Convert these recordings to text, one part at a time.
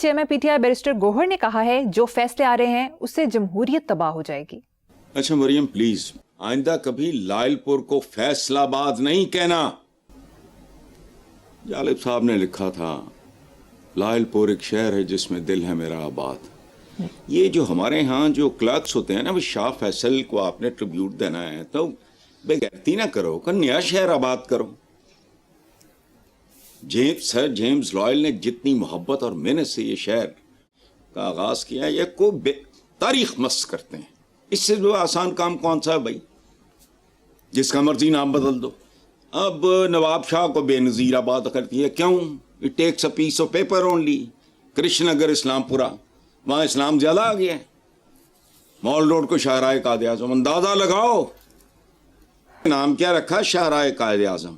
Chairman PTI barrister Gohar ने कहा है जो फैसले आ रहे हैं उससे जमहूरियत तबाह हो जाएगी। अच्छा मरियम प्लीज आइंदा कभी लायलपुर को फैसलाबाद नहीं कहना। जालिब साहब ने लिखा था लायलपुर एक शहर है जिसमें दिल है मेरा आबाद। ये जो हमारे यहाँ जो क्लर्क्स होते हैं ना, वो शाह फैसल को आपने ट्रिब्यूट देना है तो बेगैरती ना करो, कोई नया शहर आबाद करो। सर जेम्स लॉयल ने जितनी मोहब्बत और मेहनत से ये शहर का आगाज किया, ये को तारीख मस्त करते हैं। इससे जो आसान काम कौन सा है भाई, जिसका मर्जी नाम बदल दो। अब नवाब शाह को बेनजीर आबाद कर दिया, क्यों? It takes a piece of paper only. Krishnanagar Islampura, वहां इस्लाम ज्यादा आ गया है। मॉल रोड को शाहराए कायदे आजम, अंदाजा लगाओ नाम क्या रखा, शाहराए कायदे आजम।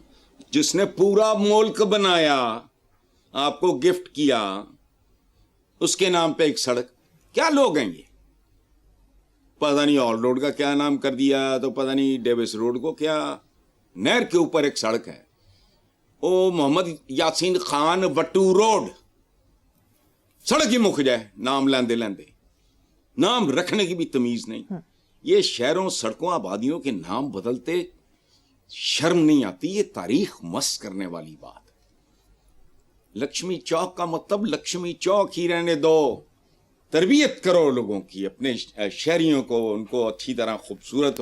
जिसने पूरा मुल्क बनाया, आपको गिफ्ट किया, उसके नाम पे एक सड़क। क्या लोग हैं ये? पता नहीं ऑल रोड का क्या नाम कर दिया, तो पता नहीं डेविस रोड को क्या। नहर के ऊपर एक सड़क है, ओ मोहम्मद यासीन खान वट्टू रोड। सड़क ही मुक जाए नाम लेंदे लेंदे, नाम रखने की भी तमीज नहीं। ये शहरों सड़कों आबादियों के नाम बदलते शर्म नहीं आती? ये तारीख मस्त करने वाली बात। लक्ष्मी चौक का मतलब लक्ष्मी चौक ही रहने दो। तरबियत करो लोगों की, अपने शहरियों को, उनको अच्छी तरह खूबसूरत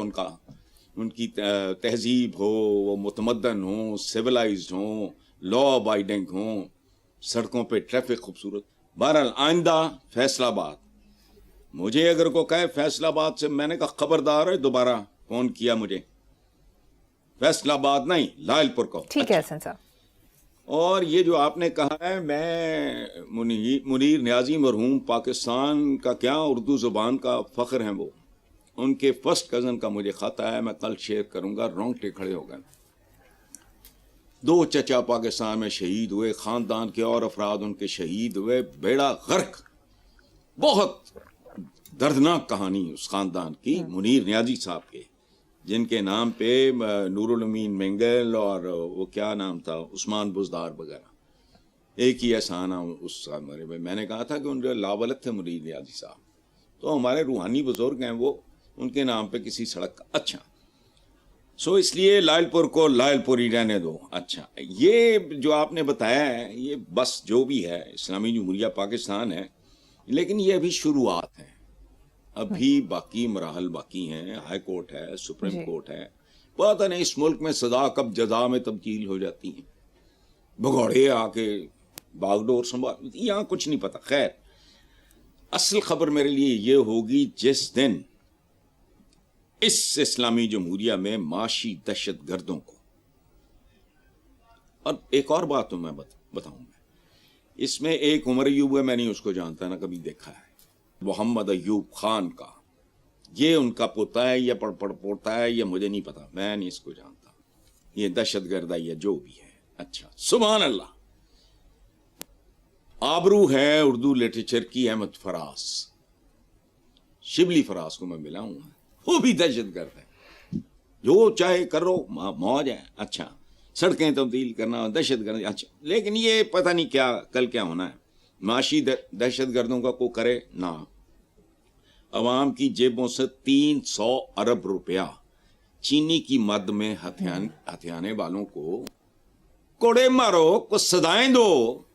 उनकी तहजीब हो, वो मुतमद्दन हो, सिविलाइज्ड हो, लॉ अबाइडिंग हो, सड़कों पे ट्रैफिक खूबसूरत। बहरहाल आइंदा फैसलाबाद, मुझे अगर को कहे फैसलाबाद से, मैंने कहा खबरदार है, दोबारा फोन किया मुझे, फैसलाबाद नहीं लायलपुर को। ठीक है हसन साहब। और ये जो आपने कहा है, मैं मुनीर न्याजी मरहूम पाकिस्तान का क्या उर्दू जुबान का फख्र हैं वो, उनके फर्स्ट कजन का मुझे खत आया, मैं कल शेयर करूंगा। रोंगटे खड़े हो गए। 2 चचा पाकिस्तान में शहीद हुए, खानदान के और अफराद उनके शहीद हुए, बेड़ा गर्क। बहुत दर्दनाक कहानी उस खानदान की, मुनीर न्याजी साहब के, जिनके नाम पे नूरुल अमीन मेंगल और वो क्या नाम था, उस्मान बुजदार वगैरह, एक ही ऐसा नाम उस मरे में। मैंने कहा था कि उनके लावलत थे मुनीर न्याजी साहब, तो हमारे रूहानी बुजुर्ग हैं वो, उनके नाम पे किसी सड़क का। अच्छा, सो इसलिए लायलपुर को लायलपुर ही रहने दो। अच्छा, ये जो आपने बताया है, ये बस जो भी है इस्लामी जमहूरिया पाकिस्तान है, लेकिन ये अभी शुरुआत है, अभी बाकी मराहल बाकी हैं। हाई कोर्ट है, सुप्रीम कोर्ट है, पता नहीं इस मुल्क में सजा कब जजा में तब्दील हो जाती है। भगौड़े आके बागडोर संभाल, यहाँ कुछ नहीं पता। खैर, असल खबर मेरे लिए ये होगी जिस दिन इस इस्लामी जमहूरिया में माशी दहशत गर्दों को, और एक और बात तो मैं बताऊं, इसमें एक उमर अयूब है, मैं नहीं उसको जानता, ना कभी देखा है, मोहम्मद अयूब खान का, ये उनका पोता है या पोता है, ये मुझे नहीं पता, मैं नहीं इसको जानता। ये दहशत गर्द है या जो भी है। अच्छा, सुभान अल्लाह। आबरू है उर्दू लिटरेचर की अहमद फराज, शिबली फराज को मैं मिला हूं, वो भी दहशत गर्द है। जो चाहे करो, मौज है। अच्छा, सड़कें तब्दील करना दहशत गर्द। अच्छा, लेकिन ये पता नहीं क्या कल क्या होना है। माशी दहशत गर्दों का को करे ना, अवाम की जेबों से 300 अरब रुपया चीनी की मद में हथियाने वालों को कोड़े मारो, को सदाएं दो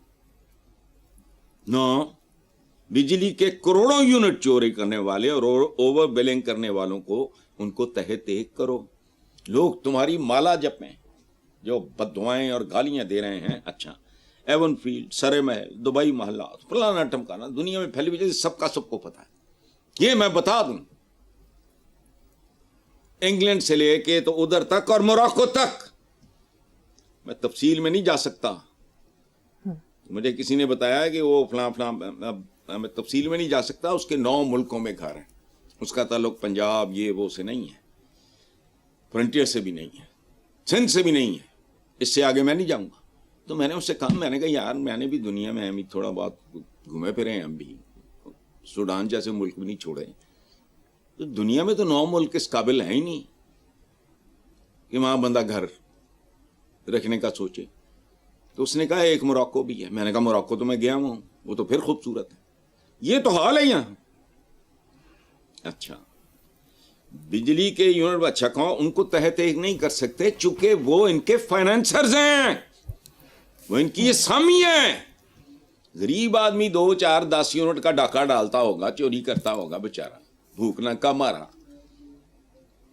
ना। बिजली के करोड़ों यूनिट चोरी करने वाले और ओवर बिलिंग करने वालों को, उनको तहे तेग करो। लोग तुम्हारी माला जपें, जो बददुआएं और गालियां दे रहे हैं। अच्छा, एवन फील्ड, सरे महल, दुबई महल्ला, फलाना टमकाना, दुनिया में फैली हुई, सबका सबको पता है। ये मैं बता दूं, इंग्लैंड से लेके तो उधर तक और मोरक्को तक, मैं तफसील में नहीं जा सकता। मुझे किसी ने बताया कि वो फलां मैं तफसील में नहीं जा सकता। उसके 9 मुल्कों में घर है, उसका ताल्लुक पंजाब ये वो से नहीं है, फ्रंटियर से भी नहीं है, सिंध से भी नहीं है, इससे आगे मैं नहीं जाऊंगा। तो मैंने उससे कहा, मैंने कहा यार, मैंने भी दुनिया में हम भी थोड़ा बहुत घूमे फिरे हैं, हम भी सूडान जैसे मुल्क भी नहीं छोड़े, तो दुनिया में तो 9 मुल्क इस काबिल है ही नहीं कि वहां बंदा घर रखने का सोचे। तो उसने कहा एक मोरक्को भी है। मैंने कहा मोरक्को तो मैं गया हूँ, وہ تو پھر خوبصورت ہے. یہ تو حال ہے یہاں. اچھا بجلی کے یونٹ اچھا کہو ان کو تحت ایک نہیں کر سکتے چونکہ وہ ان کے فائنینسرز ہیں, وہ ان کی یہ سامی ہیں. غریب آدمی 2 4 10 یونٹ کا ڈاکہ ڈالتا ہوگا, چوری کرتا ہوگا بیچارہ, بھوکنا کا مارا.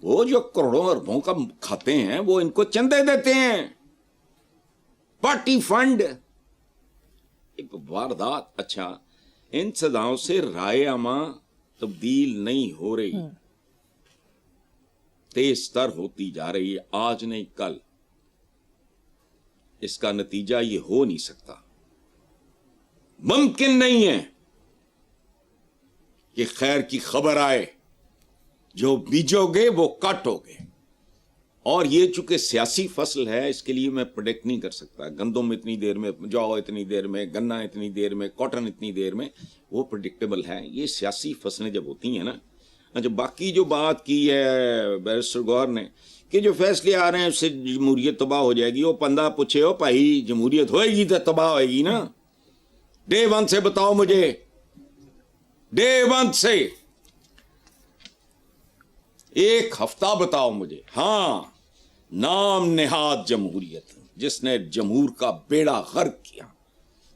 وہ جو کروڑوں اربوں کا کھاتے ہیں وہ ان کو چندے دیتے ہیں, پارٹی فنڈ, ایک واردات. اچھا ان سزاؤں سے رائے عامہ تبدیل نہیں ہو رہی, تیز تر ہوتی جا رہی ہے, آج نہیں کل. اس کا نتیجہ یہ ہو نہیں سکتا, ممکن نہیں ہے کہ خیر کی خبر آئے. جو بیجو گے وہ کاٹو گے. اور یہ چونکہ سیاسی فصل ہے اس کے لیے میں پریڈکٹ نہیں کر سکتا. گندم اتنی دیر میں, جو اتنی دیر میں, گنا اتنی دیر میں, کاٹن اتنی دیر میں, وہ پریڈکٹیبل ہے. یہ سیاسی فصلیں جب ہوتی ہیں نا. اچھا باقی جو بات کی ہے بیرسٹر گور نے کہ جو فیصلے آ رہے ہیں اس سے جمہوریت تباہ ہو جائے گی, وہ پندہ پوچھے ہو بھائی جمہوریت ہوئے گی تو تباہ ہوئے گی نا. ڈے 1 سے بتاؤ مجھے, ڈے 1 سے ایک ہفتہ بتاؤ مجھے. ہاں نام نہاد جمہوریت جس نے جمہور کا بیڑا غرق کیا,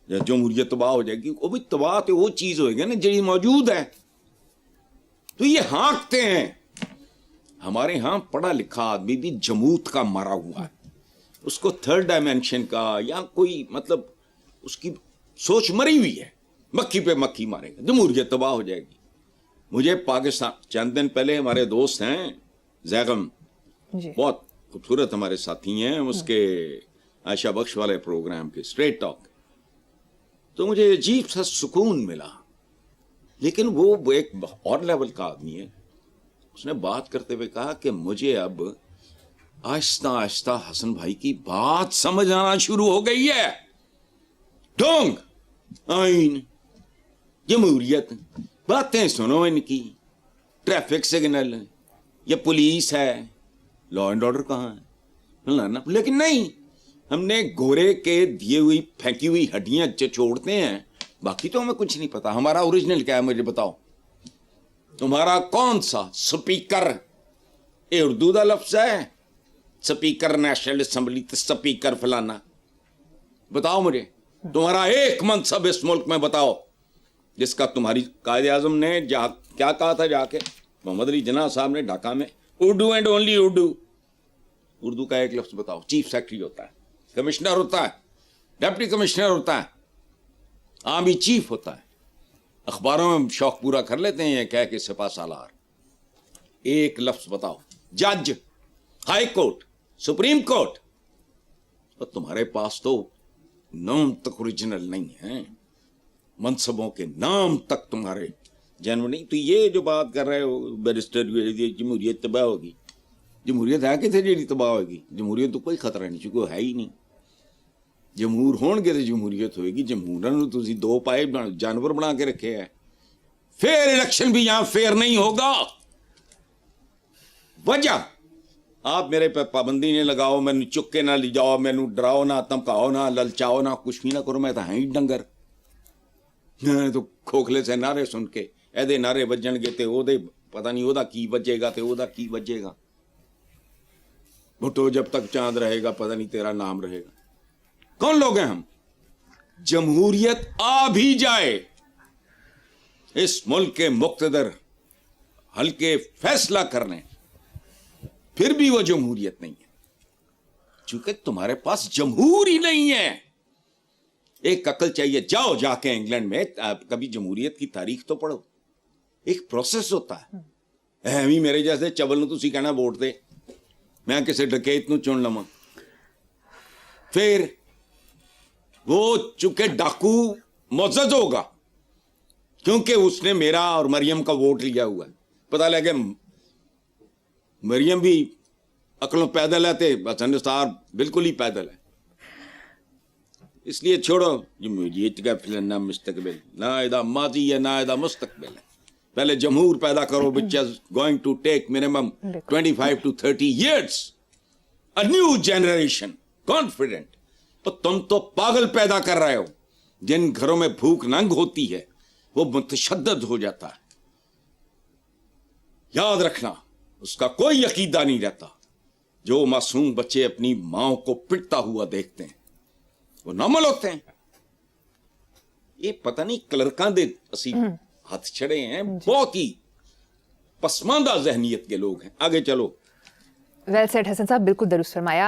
جمہوریت تباہ ہو جائے گی. وہ بھی تباہ تو وہ چیز ہوئے گی نا جڑی موجود ہے. تو یہ ہانکتے ہیں. ہمارے ہاں پڑھا لکھا آدمی بھی جمود کا مارا ہوا ہے, اس کو 3rd ڈائمینشن کا یا کوئی مطلب اس کی سوچ مری ہوئی ہے, مکھی پہ مکھی مارے گا, جمہوریت تباہ ہو جائے گی. مجھے پاکستان چند دن پہلے ہمارے دوست ہیں زیغم, بہت خوبصورت ہمارے ساتھی ہیں, اس کے عائشہ بخش والے پروگرام کے اسٹریٹ ٹاک, تو مجھے عجیب سا سکون ملا. لیکن وہ ایک اور لیول کا آدمی ہے. اس نے بات کرتے ہوئے کہا کہ مجھے اب آہستہ آہستہ حسن بھائی کی بات سمجھ آنا شروع ہو گئی ہے. ڈونگ, آئین, جمہوریت, باتیں سنو ان کی, ٹریفک سگنل, یہ پولیس ہے, لا اینڈ آرڈر کہاں ہے. لیکن نہیں, ہم نے گورے کے دیے ہوئی پھینکی ہوئی ہڈیاں چھوڑتے ہیں, باقی تو ہمیں کچھ نہیں پتا. ہمارا اوریجنل کیا ہے مجھے بتاؤ. تمہارا کون سا سپیکر, یہ اردو دا لفظ ہے, سپیکر نیشنل اسمبلی, سپیکر فلانا, بتاؤ مجھے. تمہارا ایک منصب اس ملک میں بتاؤ جس کا تمہاری قائد اعظم نے کیا کہا تھا جا کے محمد علی جناح صاحب نے ڈھاکہ میں, اردو اینڈ اونلی اردو. اردو کا ایک لفظ بتاؤ. چیف سیکرٹری ہوتا ہے, کمشنر ہوتا ہے, ڈپٹی کمشنر ہوتا ہے, عامی چیف ہوتا ہے. اخباروں میں شوق پورا کر لیتے ہیں یہ کہہ کے سپاہ سالار. ایک لفظ بتاؤ. جج, ہائی کورٹ, سپریم کورٹ. اور تمہارے پاس تو نام تک اوریجنل نہیں ہے, منصبوں کے نام تک تمہارے جنم نہیں. تو یہ جو بات کر رہے ہو بیرسٹر, جمہوریت تباہ ہوگی, جمہوریت ہے کہ تھے جی تباہ ہوگی. جمہوریت تو کوئی خطرہ نہیں چونکہ ہے ہی نہیں. جمہور ہون گے تو جمہوریت ہوئے گی. جمہوراں تو 2 پائے جانور بنا کے رکھے ہیں. فیئر الیکشن بھی یہاں فیئر نہیں ہوگا. وجہ آپ میرے پہ پابندی نہیں لگاؤ, مینو چکے نہ لے جاؤ, مینو ڈراؤ نہ, دھمکاؤ نہ, للچاؤ نہ, کچھ بھی نہ کرو. میں تو ہاں ہی ڈنگر, میں تو کھوکھلے سے نعرے سن کے ایدے نعرے بجن گے تے او دے پتہ نہیں او دا کی بجے گا تے او دا کی بجے گا. بھٹو جب تک چاند رہے گا پتہ نہیں تیرا نام رہے گا. کون لوگ ہیں ہم؟ جمہوریت آ بھی جائے, اس ملک کے مقتدر ہلکے فیصلہ کرنے, پھر بھی وہ جمہوریت نہیں ہے چونکہ تمہارے پاس جمہور ہی نہیں ہے. ایک عقل چاہیے. جاؤ جا کے انگلینڈ میں کبھی جمہوریت کی تاریخ تو پڑھو. ایک پروسیس ہوتا ہے. ایویں میرے جیسے چول نو تسی کہنا ووٹ دے, میں کسی ڈکیت نو چن لواں. پھر وہ چونکہ ڈاکو معزز ہوگا کیونکہ اس نے میرا اور مریم کا ووٹ لیا ہوا ہے. پتہ لگے مریم بھی عقلوں پیدل ہے تے حسن نثار بالکل ہی پیدل ہے. اس لیے چھوڑو جمہوریت کا فلانا مستقبل, نہ ادھا ماضی ہے نہ ادھا مستقبل ہے. پہلے جمہور پیدا کرو which is going to take minimum 25 to 30 years. A new generation, confident. تو تم تو پاگل پیدا کر رہے ہو. جن گھروں میں بھوک ننگ ہوتی ہے وہ متشدد ہو جاتا ہے. یاد رکھنا اس کا کوئی عقیدہ نہیں رہتا. جو معصوم بچے اپنی ماں کو پٹتا ہوا دیکھتے ہیں وہ نارمل ہوتے ہیں. یہ پتہ نہیں کلرکاں دے اسی ہاتھ چھڑے ہیں, بہت ہی پسماندہ ذہنیت کے لوگ ہیں. آگے چلو. ویل سیڈ حسن صاحب, بالکل درست فرمایا.